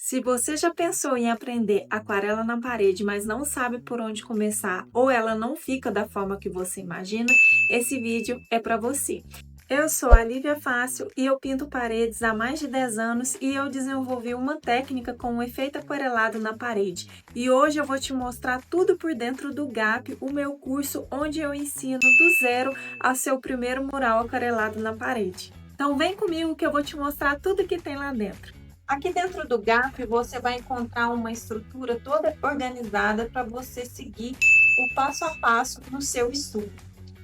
Se você já pensou em aprender aquarela na parede, mas não sabe por onde começar, ou ela não fica da forma que você imagina, esse vídeo é para você. Eu sou a Lívia Fácil e eu pinto paredes há mais de 10 anos e eu desenvolvi uma técnica com um efeito aquarelado na parede. E hoje eu vou te mostrar tudo por dentro do GAP, o meu curso onde eu ensino do zero a seu primeiro mural aquarelado na parede. Então vem comigo que eu vou te mostrar tudo que tem lá dentro. Aqui dentro do GAP você vai encontrar uma estrutura toda organizada para você seguir o passo a passo no seu estudo.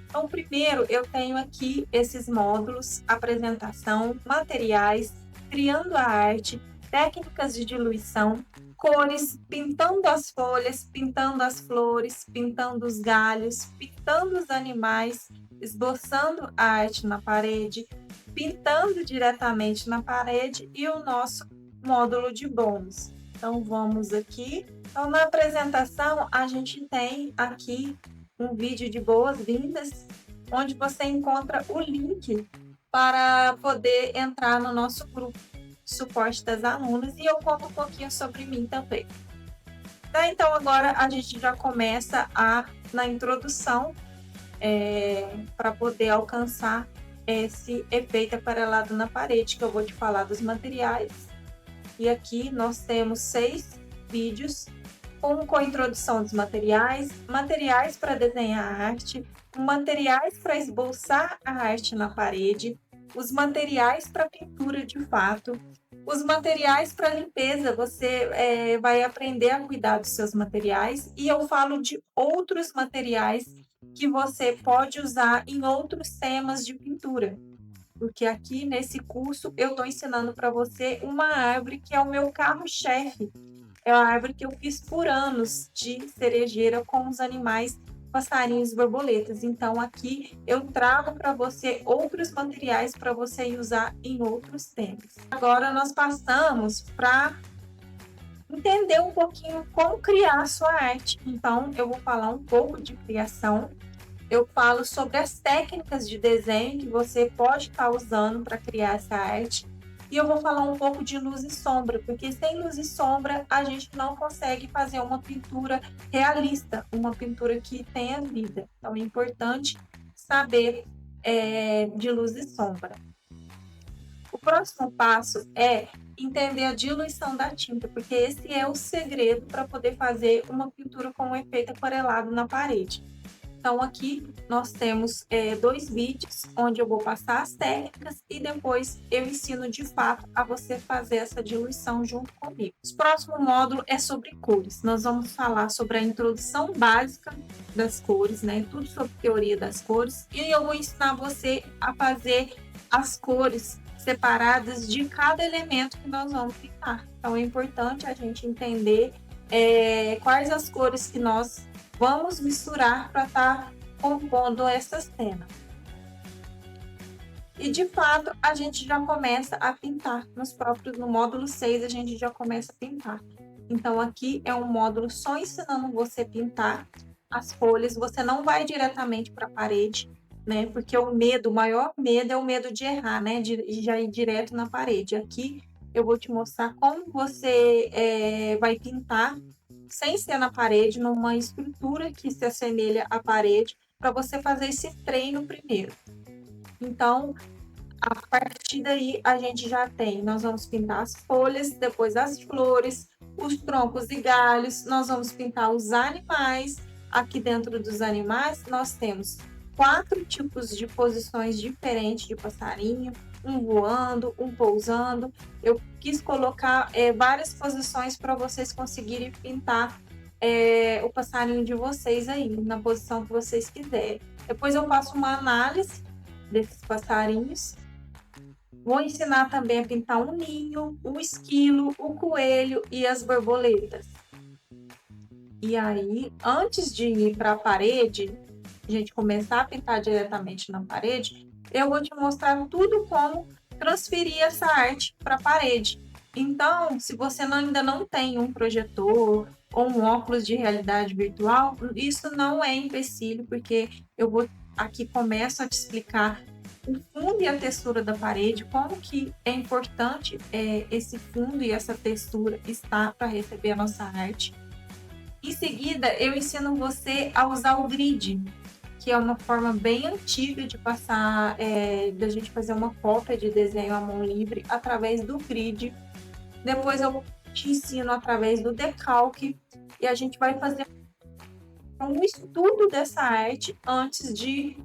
Então, primeiro eu tenho aqui esses módulos: apresentação, materiais, criando a arte, técnicas de diluição, cores, pintando as folhas, pintando as flores, pintando os galhos, pintando os animais, esboçando a arte na parede, pintando diretamente na parede e o nosso módulo de bônus. Então, vamos aqui. Então, na apresentação, a gente tem aqui um vídeo de boas-vindas, onde você encontra o link para poder entrar no nosso grupo Suporte das Alunas e eu conto um pouquinho sobre mim também. Então, agora a gente já começa na introdução para poder alcançar esse efeito aquarelado na parede, que eu vou te falar dos materiais. E aqui nós temos 6 vídeos, um com a introdução dos materiais, materiais para desenhar a arte, materiais para esboçar a arte na parede, os materiais para pintura de fato, os materiais para limpeza. Você vai aprender a cuidar dos seus materiais, e eu falo de outros materiais que você pode usar em outros temas de pintura, porque aqui nesse curso eu estou ensinando para você uma árvore que é o meu carro-chefe. É uma árvore que eu fiz por anos de cerejeira com os animais, passarinhos e borboletas. Então aqui eu trago para você outros materiais para você usar em outros temas. Agora nós passamos para entender um pouquinho como criar a sua arte. Então eu vou falar um pouco de criação. Eu falo sobre as técnicas de desenho que você pode estar usando para criar essa arte. E eu vou falar um pouco de luz e sombra, porque sem luz e sombra a gente não consegue fazer uma pintura realista, uma pintura que tenha vida. Então é importante saber de luz e sombra. O próximo passo é entender a diluição da tinta, porque esse é o segredo para poder fazer uma pintura com um efeito aquarelado na parede. Então, aqui nós temos 2 vídeos onde eu vou passar as técnicas e depois eu ensino de fato a você fazer essa diluição junto comigo. O próximo módulo é sobre cores. Nós vamos falar sobre a introdução básica das cores, né? Tudo sobre teoria das cores. E eu vou ensinar você a fazer as cores separadas de cada elemento que nós vamos pintar. Então, é importante a gente entender quais as cores que nós vamos misturar para estar compondo essa cena. E de fato a gente já começa a pintar no módulo 6, a gente já começa a pintar. Então aqui é um módulo só ensinando você a pintar as folhas. Você não vai diretamente para a parede, né? Porque o maior medo é o medo de errar, né? De já ir direto na parede. Aqui eu vou te mostrar como você vai pintar sem ser na parede, numa estrutura que se assemelha à parede, para você fazer esse treino primeiro. Então, a partir daí, a gente já nós vamos pintar as folhas, depois as flores, os troncos e galhos, nós vamos pintar os animais. Aqui dentro dos animais, nós temos 4 tipos de posições diferentes de passarinho, um voando, um pousando. Eu quis colocar várias posições para vocês conseguirem pintar o passarinho de vocês aí, na posição que vocês quiserem. Depois eu faço uma análise desses passarinhos. Vou ensinar também a pintar um ninho, o esquilo, o coelho e as borboletas. E aí, antes de ir para a parede, a gente começar a pintar diretamente na parede, eu vou te mostrar tudo como transferir essa arte para a parede. Então, se você ainda não tem um projetor ou um óculos de realidade virtual, isso não é empecilho, porque eu vou aqui começo a te explicar o fundo e a textura da parede, como que é importante esse fundo e essa textura estar para receber a nossa arte. Em seguida, eu ensino você a usar o grid, que é uma forma bem antiga de passar, da gente fazer uma cópia de desenho à mão livre através do grid. Depois eu te ensino através do decalque e a gente vai fazer um estudo dessa arte antes de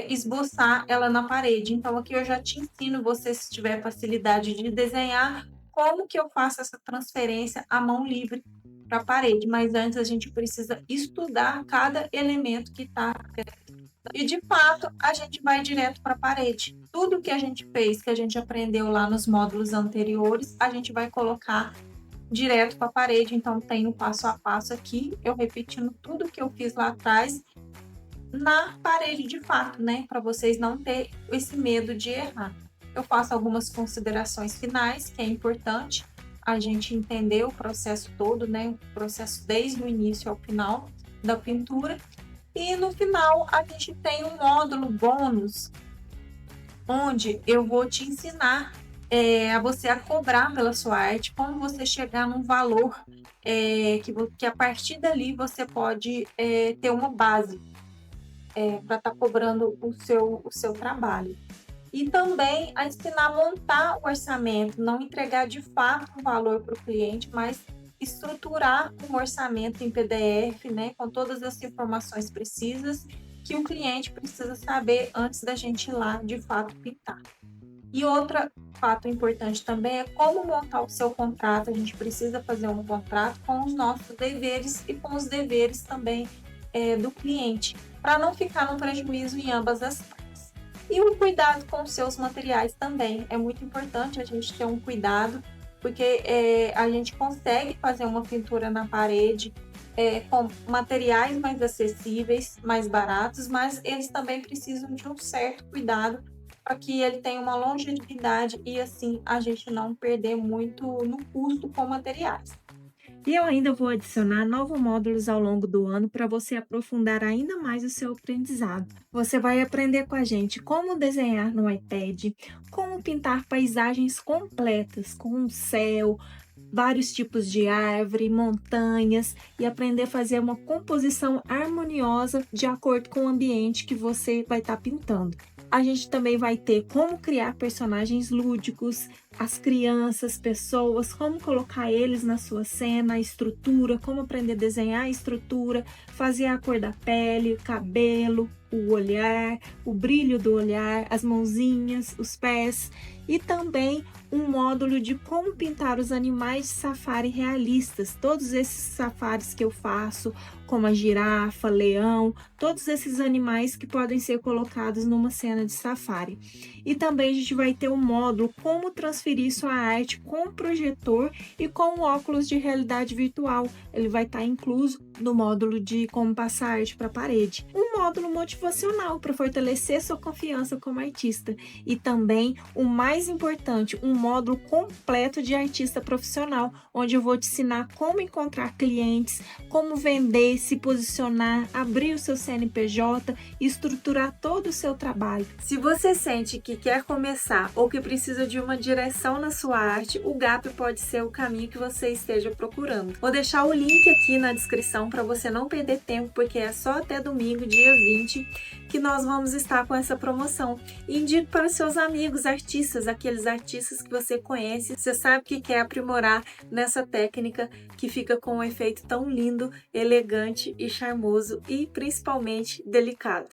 esboçar ela na parede. Então aqui eu já te ensino, você se tiver facilidade de desenhar, como que eu faço essa transferência à mão livre para a parede. Mas antes a gente precisa estudar cada elemento que está. E de fato a gente vai direto para a parede. Tudo que a gente fez, que a gente aprendeu lá nos módulos anteriores, a gente vai colocar direto para a parede. Então tem o passo a passo aqui, eu repetindo tudo que eu fiz lá atrás na parede de fato, né? Para vocês não ter esse medo de errar. Eu faço algumas considerações finais, que é importante a gente entender o processo todo, né? O processo desde o início ao final da pintura. E no final a gente tem um módulo bônus, onde eu vou te ensinar a você a cobrar pela sua arte, como você chegar num valor que a partir dali você pode ter uma base para estar cobrando o seu trabalho. E também a ensinar a montar o orçamento, não entregar de fato um valor para o cliente, mas estruturar um orçamento em PDF, né, com todas as informações precisas que o cliente precisa saber antes da gente ir lá de fato pintar. E outro fato importante também é como montar o seu contrato. A gente precisa fazer um contrato com os nossos deveres e com os deveres também do cliente, para não ficar no prejuízo em ambas as partes. E o cuidado com os seus materiais também. É muito importante a gente ter um cuidado, porque a gente consegue fazer uma pintura na parede com materiais mais acessíveis, mais baratos, mas eles também precisam de um certo cuidado para que ele tenha uma longevidade e assim a gente não perder muito no custo com materiais. E eu ainda vou adicionar novos módulos ao longo do ano para você aprofundar ainda mais o seu aprendizado. Você vai aprender com a gente como desenhar no iPad, como pintar paisagens completas com o céu, vários tipos de árvore, montanhas e aprender a fazer uma composição harmoniosa de acordo com o ambiente que você vai estar pintando. A gente também vai ter como criar personagens lúdicos, as crianças, pessoas, como colocar eles na sua cena, a estrutura, como aprender a desenhar a estrutura, fazer a cor da pele, o cabelo, o olhar, o brilho do olhar, as mãozinhas, os pés e também um módulo de como pintar os animais de safari realistas. Todos esses safaris que eu faço, como a girafa, leão, todos esses animais que podem ser colocados numa cena de safari. E também a gente vai ter um módulo como transferir sua arte com projetor e com óculos de realidade virtual. Ele vai estar incluso no módulo de como passar arte para a parede. Um módulo motivacional para fortalecer sua confiança como artista. E também, o mais importante, um módulo completo de artista profissional, onde eu vou te ensinar como encontrar clientes, como vender, se posicionar, abrir o seu CNPJ e estruturar todo o seu trabalho. Se você sente que quer começar ou que precisa de uma direção na sua arte, o GAP pode ser o caminho que você esteja procurando. Vou deixar o link aqui na descrição para você não perder tempo, porque é só até domingo, dia 20, que nós vamos estar com essa promoção. E indique para os seus amigos artistas, aqueles artistas que você conhece, você sabe que quer aprimorar nessa técnica que fica com um efeito tão lindo, elegante e charmoso e principalmente delicado.